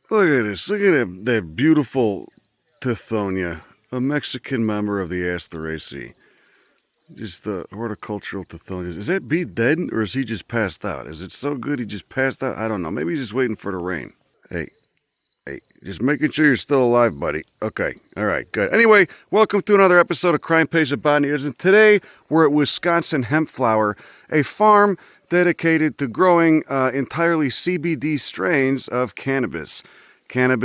Look at this. Look at that beautiful Tithonia, a Mexican member of the Asteraceae. Just the horticultural Tithonia. Is that bee dead or is he just passed out? Is it so good he just passed out? I don't know. Maybe he's just waiting for the rain. Hey, just making sure you're still alive, buddy. Okay, all right, good. Anyway, welcome to another episode of Crime Pays with Botany. And today we're at Wisconsin Hemp Flower, a farm dedicated to growing entirely CBD strains of cannabis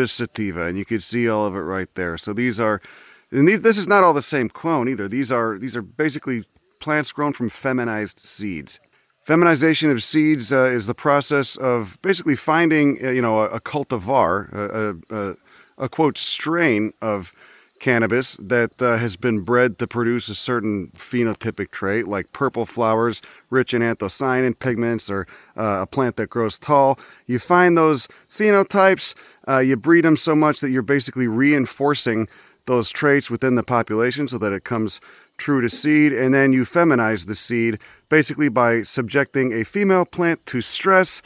sativa, and you can see all of it right there. So this is not all the same clone either. These are basically plants grown from feminized seeds. Feminization of seeds is the process of basically finding, a cultivar, a quote strain of cannabis that has been bred to produce a certain phenotypic trait, like purple flowers, rich in anthocyanin pigments, or a plant that grows tall. You find those phenotypes, you breed them so much that you're basically reinforcing those traits within the population so that it comes true to seed, and then you feminize the seed basically by subjecting a female plant to stress.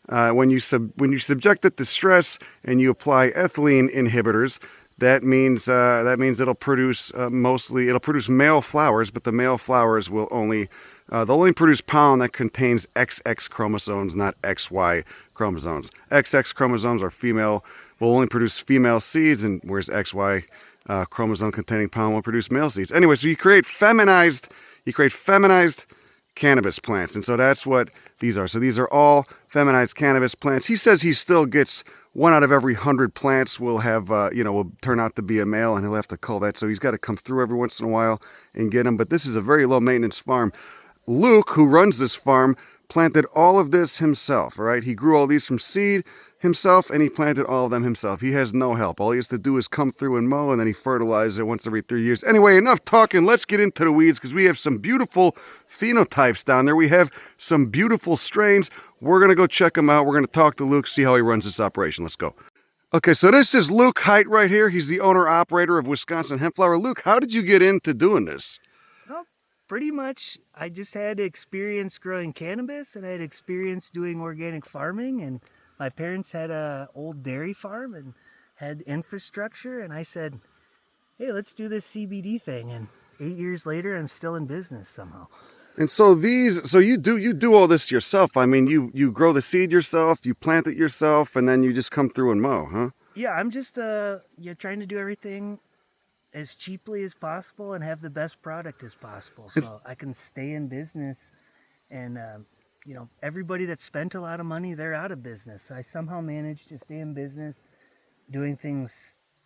When you subject it to stress and you apply ethylene inhibitors, that means it'll produce male flowers, but the male flowers will they'll only produce pollen that contains XX chromosomes, not XY chromosomes. XX chromosomes are female, will only produce female seeds, and whereas XY chromosome containing pollen will produce male seeds. Anyway, so you create feminized cannabis plants, and so that's what these are. So these are all feminized cannabis plants. He says he still gets 1 out of every 100 plants will have, will turn out to be a male, and he'll have to cull that. So he's got to come through every once in a while and get them. But this is a very low maintenance farm. Luke, who runs this farm, planted all of this himself. All right, he grew all these from seed himself, and he planted all of them himself. He has no help. All he has to do is come through and mow, and then he fertilizes it once every 3 years. Anyway, enough talking. Let's get into the weeds, because we have some beautiful phenotypes down there. We have some beautiful strains. We're going to go check them out. We're going to talk to Luke, see how he runs this operation. Let's go. Okay, so this is Luke Height right here. He's the owner-operator of Wisconsin Hemp Flower. Luke, how did you get into doing this? Well, pretty much, I just had experience growing cannabis, and I had experience doing organic farming, and my parents had an old dairy farm and had infrastructure, and I said, hey, let's do this CBD thing, and 8 years later, I'm still in business somehow. And so you do all this yourself. I mean, you grow the seed yourself, you plant it yourself, and then you just come through and mow, huh? Yeah, I'm just trying to do everything as cheaply as possible and have the best product as possible, so I can stay in business. And everybody that spent a lot of money, they're out of business. I somehow managed to stay in business doing things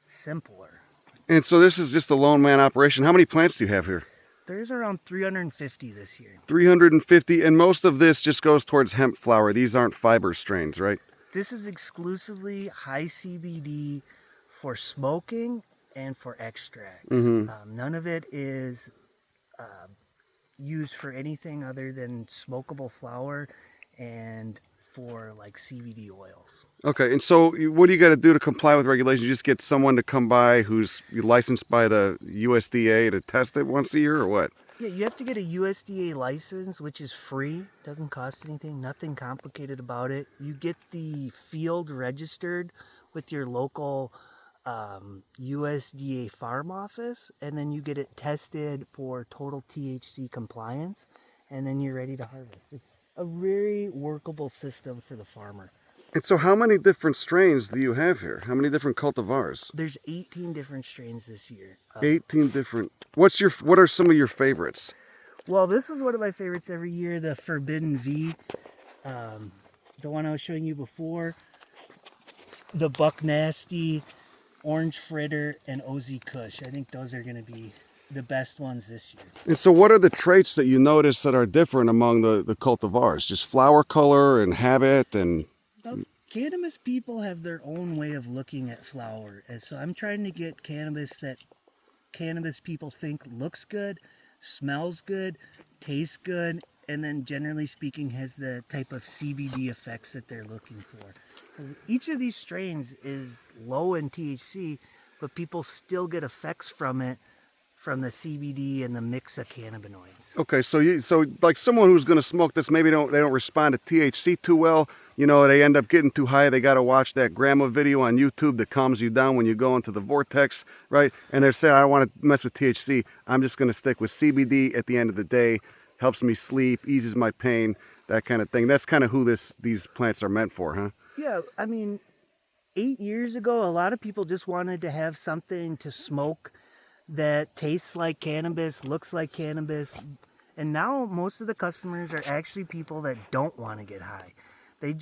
simpler. And so this is just a lone man operation. How many plants do you have here? There's around 350 this year. 350, and most of this just goes towards hemp flower. These aren't fiber strains, right? This is exclusively high CBD for smoking and for extracts. Mm-hmm. None of it is used for anything other than smokable flower and for like CBD oils. Okay, and so what do you got to do to comply with regulations? You just get someone to come by who's licensed by the USDA to test it once a year, or what? Yeah, you have to get a USDA license, which is free, doesn't cost anything, nothing complicated about it. You get the field registered with your local USDA farm office, and then you get it tested for total THC compliance, and then you're ready to harvest. It's a very workable system for the farmer. And so how many different strains do you have here? How many different cultivars? There's 18 different strains this year. 18 different. What are some of your favorites? Well, this is one of my favorites every year, the Forbidden V. The one I was showing you before, the Buck Nasty, Orange Fritter, and OZ Kush. I think those are going to be the best ones this year. And so what are the traits that you notice that are different among the cultivars? Just flower color and habit and... Well, cannabis people have their own way of looking at flower, and so I'm trying to get cannabis that cannabis people think looks good, smells good, tastes good, and then generally speaking has the type of CBD effects that they're looking for. Each of these strains is low in THC, but people still get effects from it, from the CBD and the mix of cannabinoids. Okay, so like someone who's going to smoke this, maybe they don't respond to THC too well, you know, they end up getting too high. They got to watch that grandma video on YouTube that calms you down when you go into the vortex, right? And they're saying, I don't want to mess with THC. I'm just going to stick with CBD at the end of the day. Helps me sleep, eases my pain, that kind of thing. That's kind of who these plants are meant for, huh? Yeah, I mean, 8 years ago, a lot of people just wanted to have something to smoke that tastes like cannabis, looks like cannabis. And now most of the customers are actually people that don't want to get high. They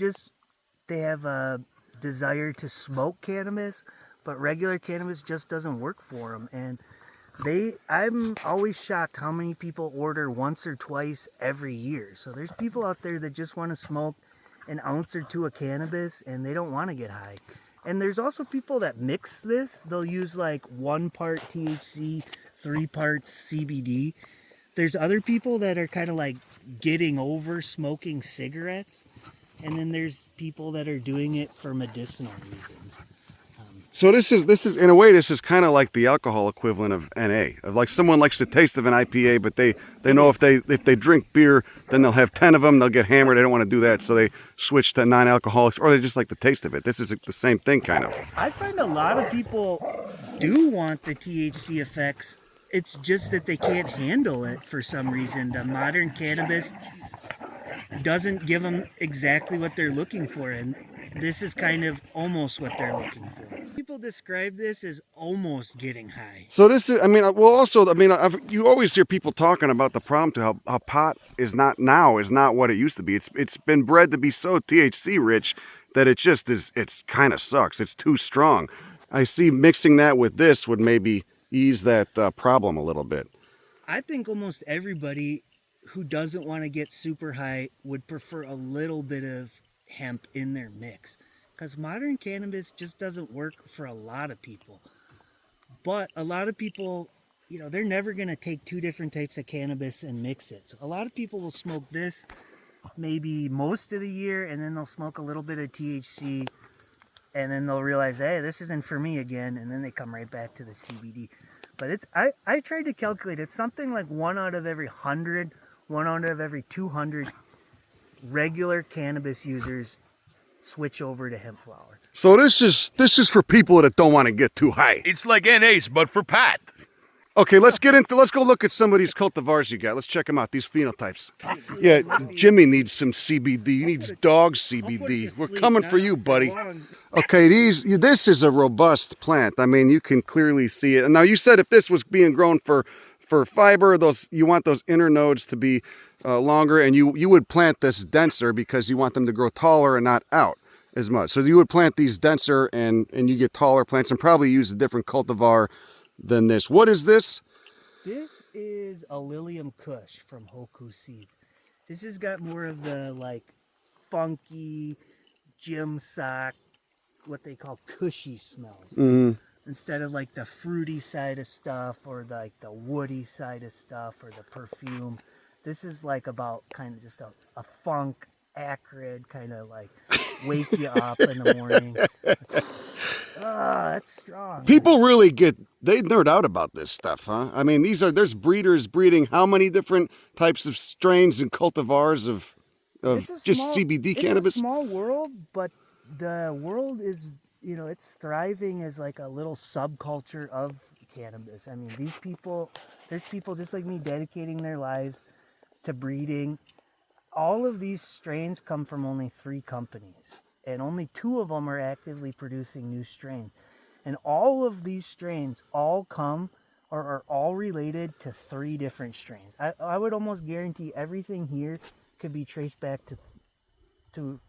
have a desire to smoke cannabis, but regular cannabis just doesn't work for them. And I'm always shocked how many people order once or twice every year. So there's people out there that just want to smoke an ounce or two of cannabis and they don't want to get high. And there's also people that mix this. They'll use like 1 part THC, 3 parts CBD. There's other people that are kind of like getting over smoking cigarettes. And then there's people that are doing it for medicinal reasons. So this is in a way, this is kind of like the alcohol equivalent of NA. Of like someone likes the taste of an IPA, but they know if they drink beer, then they'll have 10 of them, they'll get hammered. They don't want to do that, so they switch to non-alcoholics, or they just like the taste of it. This is the same thing, kind of. I find a lot of people do want the THC effects. It's just that they can't handle it for some reason. The modern cannabis doesn't give them exactly what they're looking for, and this is kind of almost what they're looking for. People describe this as almost getting high. So this is, I mean, well, also, I mean, you always hear people talking about the problem to how pot is not what it used to be. It's been bred to be so THC rich that it just is. It's kind of sucks. It's too strong. I see mixing that with this would maybe ease that problem a little bit. I think almost everybody who doesn't want to get super high would prefer a little bit of hemp in their mix, because modern cannabis just doesn't work for a lot of people. But a lot of people, you know, they're never going to take 2 different types of cannabis and mix it. So a lot of people will smoke this maybe most of the year, and then they'll smoke a little bit of THC, and then they'll realize, hey, this isn't for me again, and then they come right back to the CBD. But I tried to calculate, it's something like 1 out of every 100, 1 out of every 200 regular cannabis users switch over to hemp flower. So this is for people that don't want to get too high. It's like NAs, but for pot. Okay, let's go look at some of these cultivars you got. Let's check them out, these phenotypes. Yeah, Jimmy needs some CBD. He needs dog CBD. We're coming for you, buddy. Okay, this is a robust plant. I mean, you can clearly see it. And now you said if this was being grown for fiber, you want those inner nodes to be longer, and you would plant this denser because you want them to grow taller and not out as much. So you would plant these denser and you get taller plants, and probably use a different cultivar than this. What is this? This is a Lilium Kush from Hoku Seeds. This has got more of the like funky gym sock, what they call cushy smells. Mm-hmm. Instead of like the fruity side of stuff or like the woody side of stuff or the perfume. This is like about kind of just a funk, acrid, kind of like wake you up in the morning. That's strong. People really they nerd out about this stuff, huh? I mean, there's breeders breeding how many different types of strains and cultivars of just CBD cannabis? It's a small world, but the world is, you know, it's thriving as like a little subculture of cannabis. I mean, there's people just like me dedicating their lives to breeding. All of these strains come from only 3 companies, and only 2 of them are actively producing new strains. And all of these strains all come or are all related to 3 different strains. I would almost guarantee everything here could be traced back to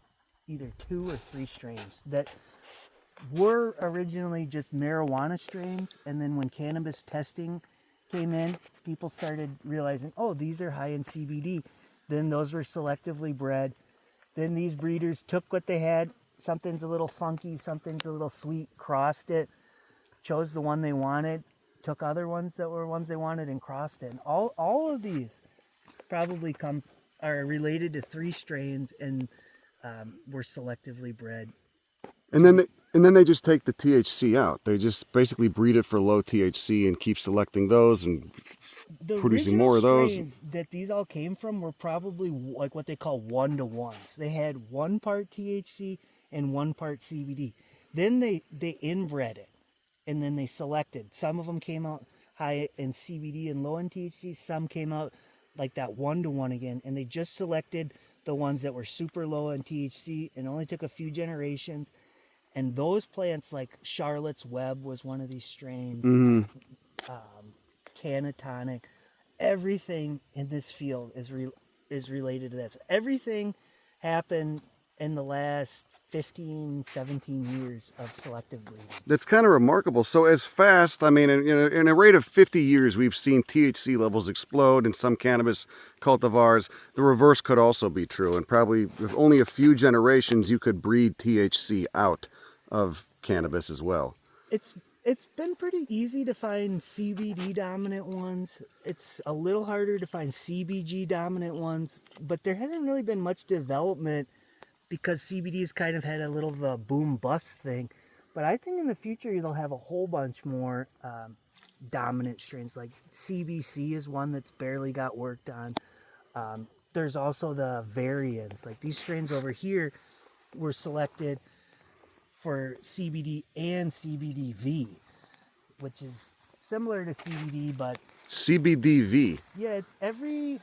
either 2 or 3 strains that were originally just marijuana strains, and then when cannabis testing came in, people started realizing, oh, these are high in CBD. Then those were selectively bred. Then these breeders took what they had, something's a little funky, something's a little sweet, crossed it, chose the one they wanted, took other ones that were ones they wanted and crossed it. And all of these probably are related to 3 strains and were selectively bred. And then they just take the THC out. They just basically breed it for low THC and keep selecting those and The producing original more of those. strains that these all came from were probably like what they call 1-to-1s. They had 1 part THC and 1 part CBD. Then they inbred it, and then they selected. Some of them came out high in CBD and low in THC. Some came out like that 1-to-1 again, and they just selected the ones that were super low in THC, and only took a few generations. And those plants, like Charlotte's Web was one of these strains, Mm-hmm. Canatonic, everything in this field is related to this. Everything happened in the last 15, 17 years of selective breeding. That's kind of remarkable. So as fast, I mean, in a rate of 50 years, we've seen THC levels explode in some cannabis cultivars. The reverse could also be true, and probably with only a few generations, you could breed THC out of cannabis as well. It's been pretty easy to find CBD dominant ones. It's a little harder to find CBG dominant ones, but there hasn't really been much development because CBD's kind of had a little of a boom bust thing. But I think in the future you'll have a whole bunch more dominant strains. Like CBC is one that's barely got worked on. There's also the variants. Like these strains over here were selected for CBD and CBDV, which is similar to CBD, but CBDV. yeah, every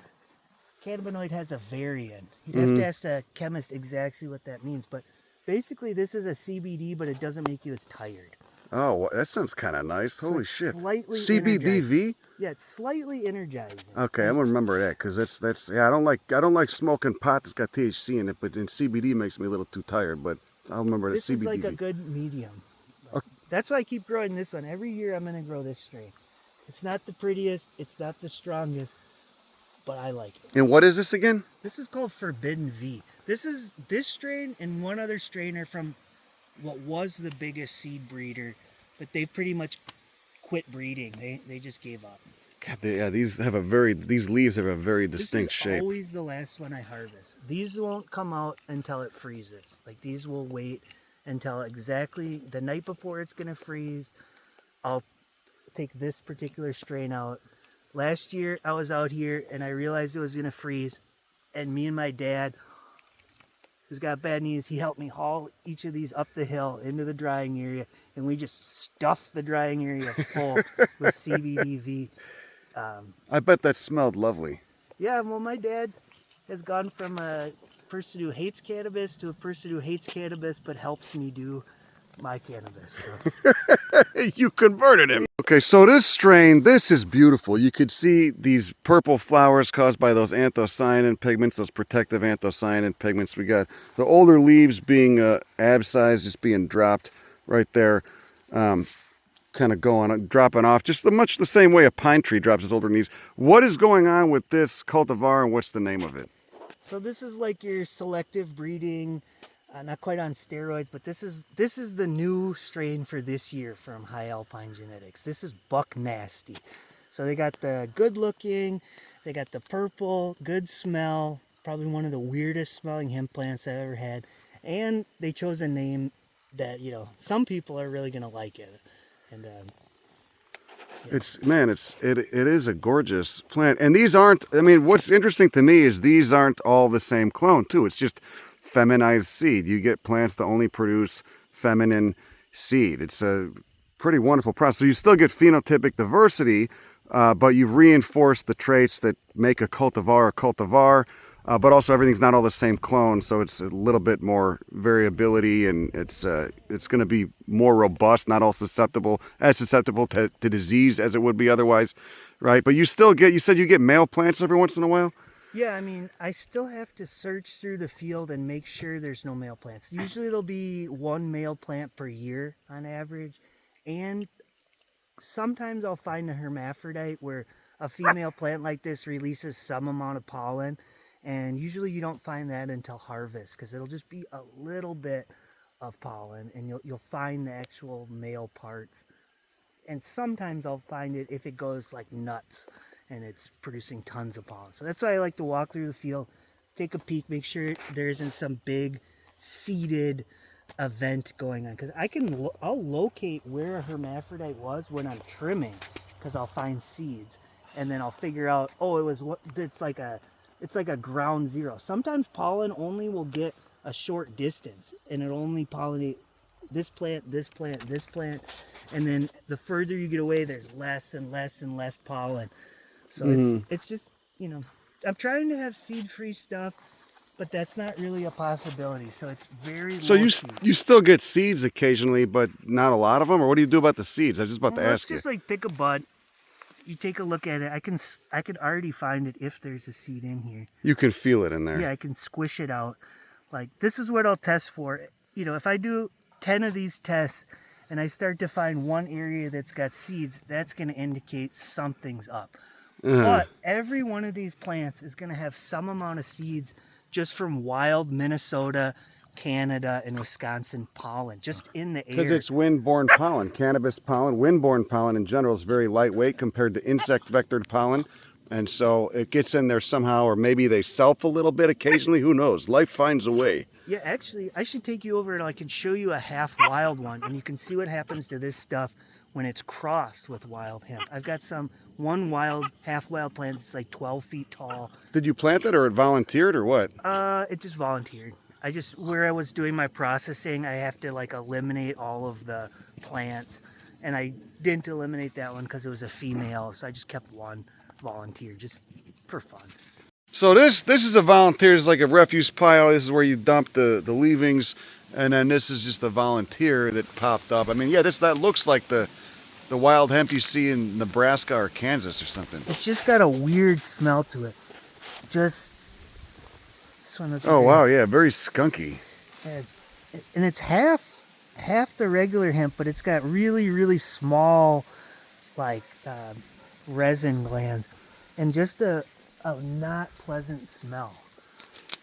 cannabinoid has a variant. You'd have to ask the chemist exactly what that means, but basically this is a CBD, but it doesn't make you as tired. Oh, well, that sounds kind of nice. So Holy it's shit. slightly CBDV? Yeah, it's slightly energizing. Okay, I'm gonna remember that because that's yeah. I don't like smoking pot that's got THC in it, but then CBD makes me a little too tired. But I'll remember that This CBDV. is like a good medium. That's why I keep growing this one. Every year I'm gonna grow this strain. It's not the prettiest, it's not the strongest, but I like it. And what is this again? This is called Forbidden V. This strain and one other strain are from what was the biggest seed breeder, but they pretty much quit breeding. They just gave up. God, these leaves have a very distinct This is shape. always the last one I harvest. These won't come out until it freezes. Like these will wait until exactly the night before it's gonna freeze. I'll take this particular strain out. Last year I was out here and I realized it was gonna freeze, and me and my dad, who's got bad knees, he helped me haul each of these up the hill into the drying area, and we just stuffed the drying area full with CBDV. I bet that smelled lovely. Yeah, well, my dad has gone from a person who hates cannabis to a person who hates cannabis but helps me do my cannabis. So. You converted him. Okay, so this strain, this is beautiful. You could see these purple flowers caused by those anthocyanin pigments, those protective anthocyanin pigments. We got the older leaves being abscised, just being dropped right there. Kind of dropping off, just much the same way a pine tree drops its older leaves. What is going on with this cultivar, and what's the name of it? So this is like your selective breeding, not quite on steroids, but this is the new strain for this year from High Alpine Genetics. This is Buck Nasty. So they got the good looking, they got the purple, good smell, probably one of the weirdest smelling hemp plants I've ever had, and they chose a name that, you know, some people are really gonna like it. And it is a gorgeous plant, and these aren't. I mean, what's interesting to me is these aren't all the same clone too. It's just feminized seed. You get plants that only produce feminine seed. It's a pretty wonderful process. So you still get phenotypic diversity, but you've reinforced the traits that make a cultivar. But also everything's not all the same clone, so it's a little bit more variability, and it's going to be more robust, not all as susceptible to disease as it would be otherwise, right? But you said you get male plants every once in a while? yeah, I mean, I still have to search through the field and make sure there's no male plants. Usually there'll be one male plant per year on average, and sometimes I'll find a hermaphrodite where a female plant like this releases some amount of pollen. And usually you don't find that until harvest, because it'll just be a little bit of pollen, and you'll find the actual male parts. And sometimes I'll find it if it goes like nuts and it's producing tons of pollen. So that's why I like to walk through the field, take a peek, make sure there isn't some big seeded event going on, because I'll locate where a hermaphrodite was when I'm trimming, because I'll find seeds. and then I'll figure out, oh, it's like a ground zero. Sometimes pollen only will get a short distance, and it'll only pollinate this plant, this plant, this plant, and then the further you get away, there's less and less and less pollen. So it's just, I'm trying to have seed-free stuff, but that's not really a possibility. So it's very So low you seed. you still get seeds occasionally, but not a lot of them? Or what do you do about the seeds? I was just about to Let's ask you. just like pick a bud. You take a look at it. I could already find it if there's a seed in here. You can feel it in there. Yeah, I can squish it out. Like, this is what I'll test for. If I do 10 of these tests and I start to find one area that's got seeds, that's going to indicate something's up. But every one of these plants is going to have some amount of seeds just from wild Minnesota, Canada, and Wisconsin pollen, just in the air. Because it's wind-borne pollen. Cannabis pollen, wind-borne pollen in general is very lightweight compared to insect-vectored pollen. And so it gets in there somehow, or maybe they self a little bit occasionally. Who knows? Life finds a way. Yeah, actually, I should take you over and I can show you a half wild one, and you can see what happens to this stuff when it's crossed with wild hemp. I've got one half wild plant that's like 12 feet tall. Did you plant it or it volunteered or what? It just volunteered. Where I was doing my processing, I have to like eliminate all of the plants, and I didn't eliminate that one because it was a female, so I just kept one volunteer just for fun. So this is a volunteer. It's like a refuse pile. This is where you dump the leavings, and then this is just a volunteer that popped up. I mean, yeah, that looks like the wild hemp you see in Nebraska or Kansas or something. It's just got a weird smell to it. Just this one is. Oh wow, yeah, very skunky. And it's half the regular hemp, but it's got really, really small, like resin glands, and just a not pleasant smell.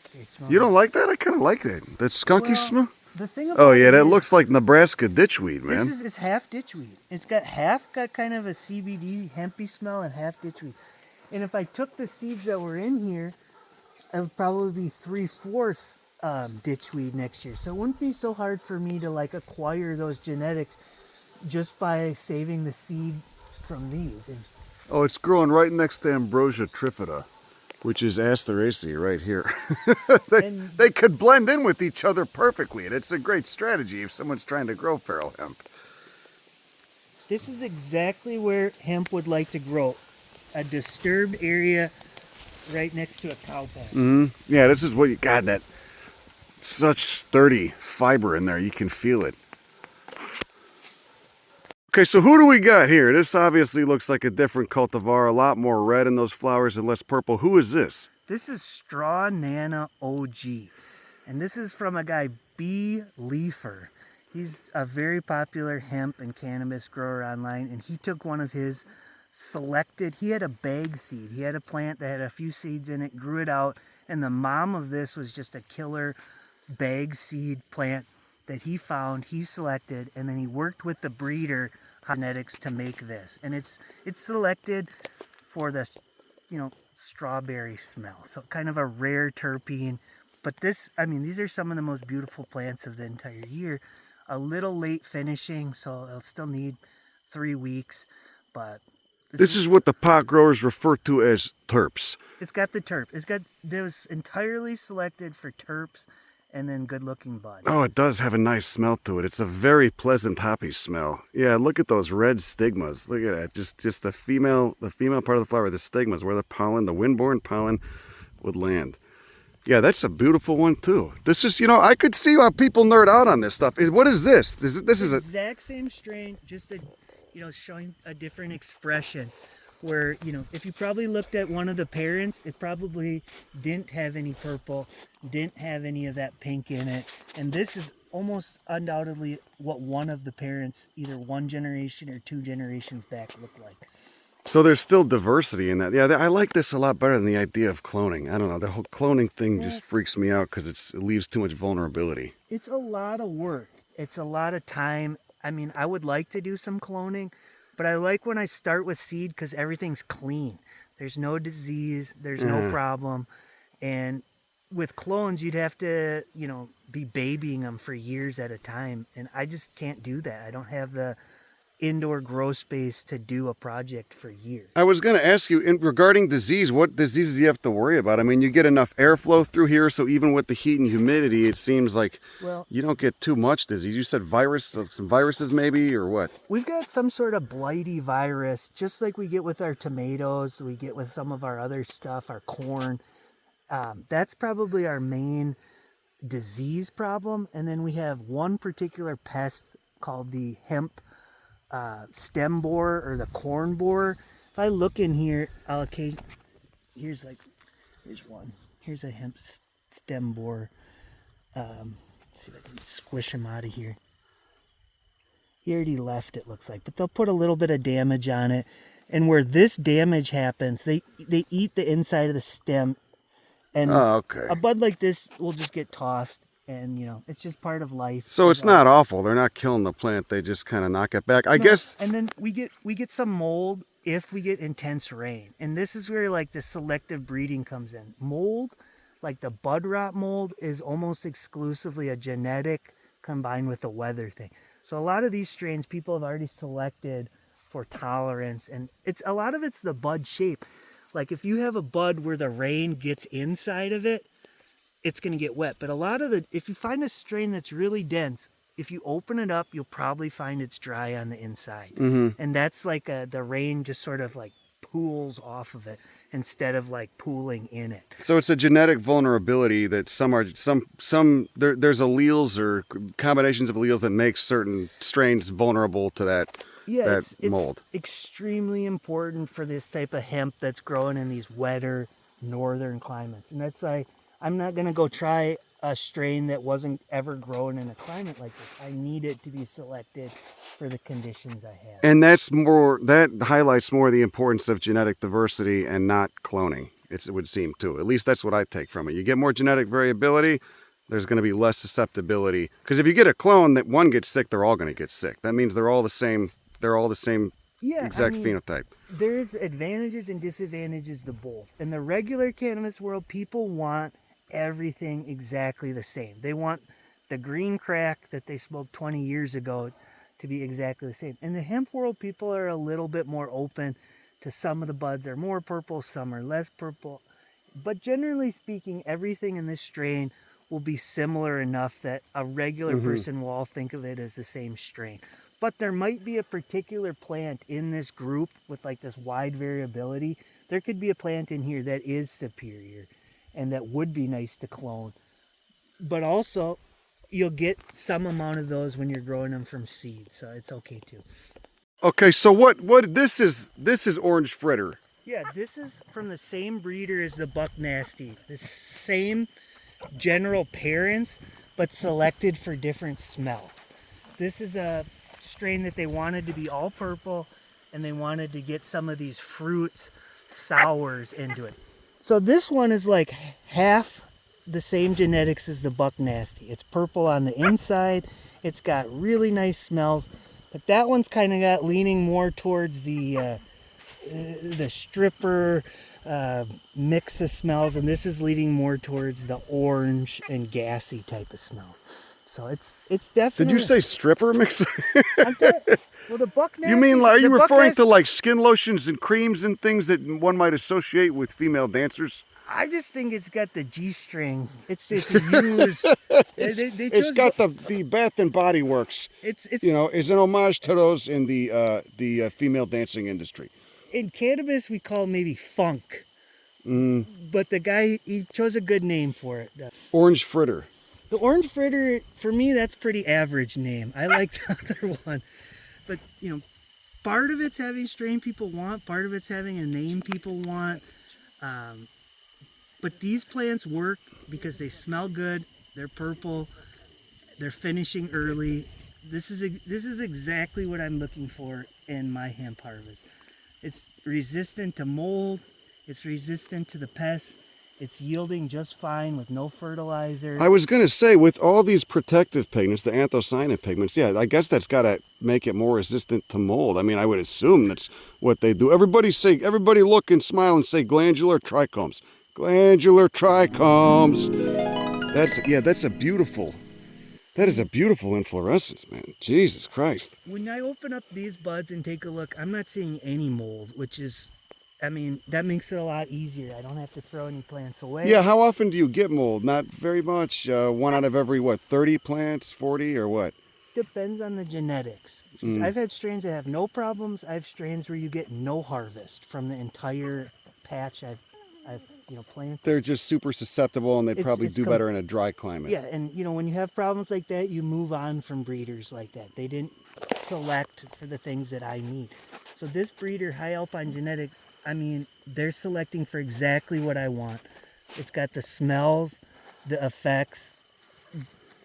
Okay, You don't like that? I kind of like that. That skunky smell. The thing about Oh yeah, it that is, looks like Nebraska ditchweed, man. this is half ditchweed. It's got half kind of a CBD hempy smell and half ditchweed. And if I took the seeds that were in here, it would probably be 3/4 ditchweed next year. So it wouldn't be so hard for me to like acquire those genetics just by saving the seed from these. And Oh, it's growing right next to Ambrosia trifida, which is Asteraceae right here. They could blend in with each other perfectly, and it's a great strategy if someone's trying to grow feral hemp. this is exactly where hemp would like to grow. A disturbed area right next to a cow pen. Yeah, this is what you got. That such sturdy fiber in there. You can feel it. Okay, so who do we got here? This obviously looks like a different cultivar. A lot more red in those flowers and less purple. Who is this? This is Straw Nana OG. And this is from a guy, B. Leafer. He's a very popular hemp and cannabis grower online, and he took one of his selected, he had a bag seed. He had a plant that had a few seeds in it, grew it out, and the mom of this was just a killer bag seed plant that he found, he selected, and then he worked with the breeder genetics to make this. And it's selected for the, strawberry smell. So kind of a rare terpene. But this, these are some of the most beautiful plants of the entire year. A little late finishing, so it'll still need 3 weeks, but This is what the pot growers refer to as terps. it's got the terp. It was entirely selected for terps and then good looking bud. Oh, it does have a nice smell to it. It's a very pleasant hoppy smell. Yeah, look at those red stigmas. Look at that. Just the female part of the flower, the stigmas, where the pollen, the windborne pollen would land. Yeah, that's a beautiful one too. This is, I could see how people nerd out on this stuff. What is this? This is a exact same strain, just showing a different expression. Where, if you probably looked at one of the parents, it probably didn't have any purple, didn't have any of that pink in it. And this is almost undoubtedly what one of the parents, either one generation or 2 generations back, looked like. So there's still diversity in that. Yeah, I like this a lot better than the idea of cloning. I don't know, the whole cloning thing just freaks me out because it leaves too much vulnerability. It's a lot of work. It's a lot of time. I would like to do some cloning, but I like when I start with seed because everything's clean. There's no disease, there's no problem. And with clones, you'd have to, be babying them for years at a time. And I just can't do that. I don't have the indoor grow space to do a project for years. I was going to ask you, regarding disease, what diseases do you have to worry about? I mean, you get enough airflow through here, so even with the heat and humidity, it seems like you don't get too much disease. You said some viruses maybe, or what? We've got some sort of blighty virus, just like we get with our tomatoes, we get with some of our other stuff, our corn. That's probably our main disease problem. And then we have one particular pest called the hemp stem borer, or the corn borer. If I look in here, here's one. Here's a hemp stem borer. See if I can squish him out of here. He already left, it looks like, but they'll put a little bit of damage on it. And where this damage happens, they eat the inside of the stem. And a bud like this will just get tossed. And, it's just part of life. So it's not awful. They're not killing the plant. They just kind of knock it back, I guess. And then we get some mold if we get intense rain. And this is where, like, the selective breeding comes in. Mold, like the bud rot mold, is almost exclusively a genetic combined with a weather thing. So a lot of these strains people have already selected for tolerance. And a lot of it's the bud shape. Like, if you have a bud where the rain gets inside of it, it's going to get wet. But if you find a strain that's really dense, if you open it up, you'll probably find it's dry on the inside. Mm-hmm. And that's like the rain just sort of like pools off of it instead of like pooling in it. So it's a genetic vulnerability that there's alleles or combinations of alleles that make certain strains vulnerable to that mold. It's extremely important for this type of hemp that's growing in these wetter northern climates. And that's why I'm not going to go try a strain that wasn't ever grown in a climate like this. I need it to be selected for the conditions I have. And that highlights more the importance of genetic diversity and not cloning, it would seem too. At least that's what I take from it. You get more genetic variability, there's going to be less susceptibility. Because if you get a clone that one gets sick, they're all going to get sick. That means they're all the same exact phenotype. There's advantages and disadvantages to both. In the regular cannabis world, people want everything exactly the same. They want the green crack that they smoked 20 years ago to be exactly the same. In the hemp world, people are a little bit more open to some of the buds are more purple, some are less purple. But generally speaking, everything in this strain will be similar enough that a regular person will all think of it as the same strain. But there might be a particular plant in this group with like this wide variability. There could be a plant in here that is superior and that would be nice to clone. But also, you'll get some amount of those when you're growing them from seed, so it's okay too. Okay, so what this is orange fritter. Yeah, this is from the same breeder as the Buck Nasty. The same general parents, but selected for different smells. This is a strain that they wanted to be all purple, and they wanted to get some of these fruits, sours into it. So this one is like half the same genetics as the Buck Nasty. It's purple on the inside. It's got really nice smells, but that one's kind of got leaning more towards the stripper mix of smells, and this is leaning more towards the orange and gassy type of smell. So it's definitely. Did you say stripper mix? Well, the Buck Nasty. You mean, are you referring to like skin lotions and creams and things that one might associate with female dancers? I just think it's got the G string. It's used. It's got the Bath and Body Works. It's is an homage to those in the female dancing industry. In cannabis, we call maybe funk. But the guy, he chose a good name for it. Orange fritter. The orange fritter, for me, that's pretty average name. I like the other one. But, part of it's having strain people want, part of it's having a name people want. But these plants work because they smell good, they're purple, they're finishing early. This is exactly what I'm looking for in my hemp harvest. It's resistant to mold, it's resistant to the pests, it's yielding just fine with no fertilizer. I was going to say, with all these protective pigments, the anthocyanin pigments, yeah, I guess that's got to make it more resistant to mold. I mean, I would assume that's what they do. Everybody look and smile and say glandular trichomes. Glandular trichomes. That's a beautiful That is a beautiful inflorescence, man. Jesus Christ. When I open up these buds and take a look, I'm not seeing any mold, which is, I mean, that makes it a lot easier. I don't have to throw any plants away. Yeah, how often do you get mold? Not very much. One out of every, what, 30 plants, 40 or what? Depends on the genetics. I've had strains that have no problems. I have strains where you get no harvest from the entire patch I've planted. They're just super susceptible and they'd probably do better in a dry climate. Yeah, and when you have problems like that, you move on from breeders like that. They didn't select for the things that I need. So this breeder, High Alpine Genetics, I mean, they're selecting for exactly what I want. It's got the smells, the effects,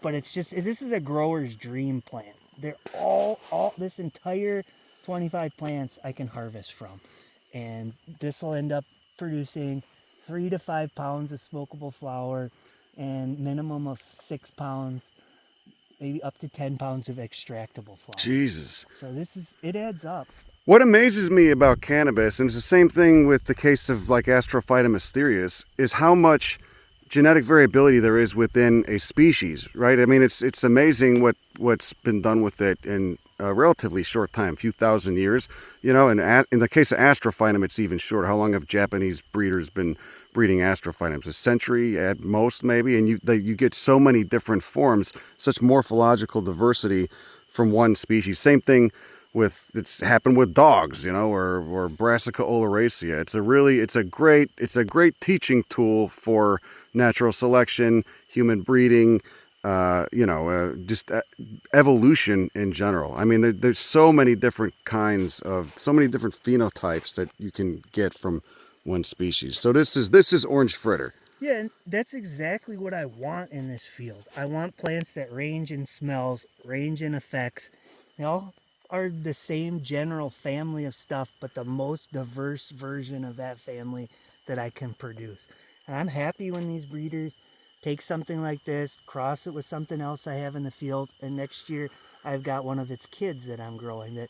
but this is a grower's dream plant. They're all this entire 25 plants I can harvest from. And this will end up producing 3 to 5 pounds of smokable flower and minimum of 6 pounds, maybe up to 10 pounds of extractable flower. Jesus. So it adds up. What amazes me about cannabis, and it's the same thing with the case of like Astrophytum mysterious, is how much genetic variability there is within a species, right? I mean, it's amazing what's been done with it in a relatively short time, a few thousand years, and in the case of Astrophytum, it's even shorter. How long have Japanese breeders been breeding Astrophytums? A century at most, maybe, and you get so many different forms, such morphological diversity from one species. Same thing it's happened with dogs, or Brassica oleracea. It's a great teaching tool for natural selection, human breeding, just evolution in general. I mean, there's so many different phenotypes that you can get from one species. So this is orange fritter. Yeah, and that's exactly what I want in this field. I want plants that range in smells, range in effects. They all are the same general family of stuff, but the most diverse version of that family that I can produce. And I'm happy when these breeders take something like this, cross it with something else I have in the field, and next year I've got one of its kids that I'm growing that,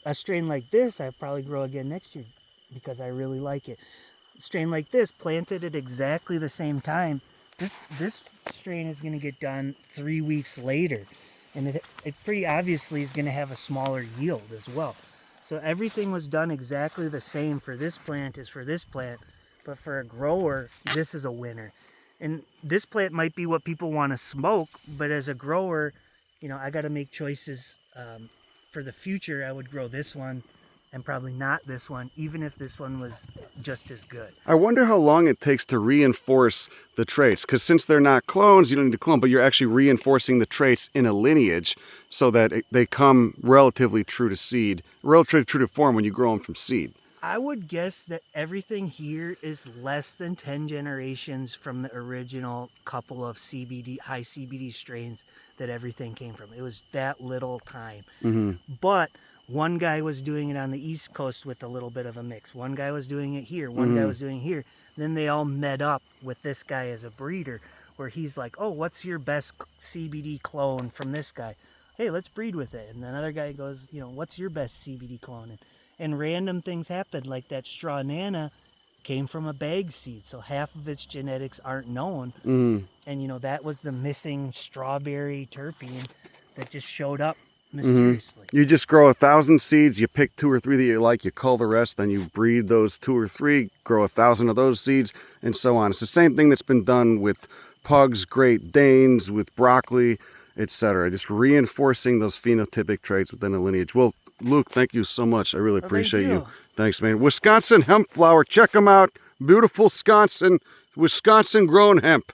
a strain like this I probably grow again next year because I really like it. A strain like this, planted at exactly the same time, this strain is going to get done 3 weeks later. And it pretty obviously is going to have a smaller yield as well. So everything was done exactly the same for this plant as for this plant. But for a grower, this is a winner. And this plant might be what people want to smoke. But as a grower, I got to make choices. For the future, I would grow this one and probably not this one, even if this one was just as good. I wonder how long it takes to reinforce the traits, because since they're not clones, you don't need to clone, but you're actually reinforcing the traits in a lineage so that they come relatively true to seed, relatively true to form when you grow them from seed. I would guess that everything here is less than 10 generations from the original couple of high CBD strains that everything came from. It was that little time. Mm-hmm. But one guy was doing it on the East Coast with a little bit of a mix. One guy was doing it here. One guy was doing it here. Then they all met up with this guy as a breeder, where he's like, oh, what's your best CBD clone from this guy? Hey, let's breed with it. And then another guy goes, what's your best CBD clone? And random things happened, like that straw nana came from a bag seed, so half of its genetics aren't known. And that was the missing strawberry terpene that just showed up mysteriously. You just grow 1,000 seeds, you pick 2 or 3 that you like, you cull the rest, then you breed those 2 or 3, grow 1,000 of those seeds, and so on. It's the same thing that's been done with pugs, Great Danes, with broccoli, etc. Just reinforcing those phenotypic traits within a lineage. Well, Luke, thank you so much. I really appreciate you. Thanks, man. Wisconsin hemp flower. Check them out. Beautiful Wisconsin grown hemp.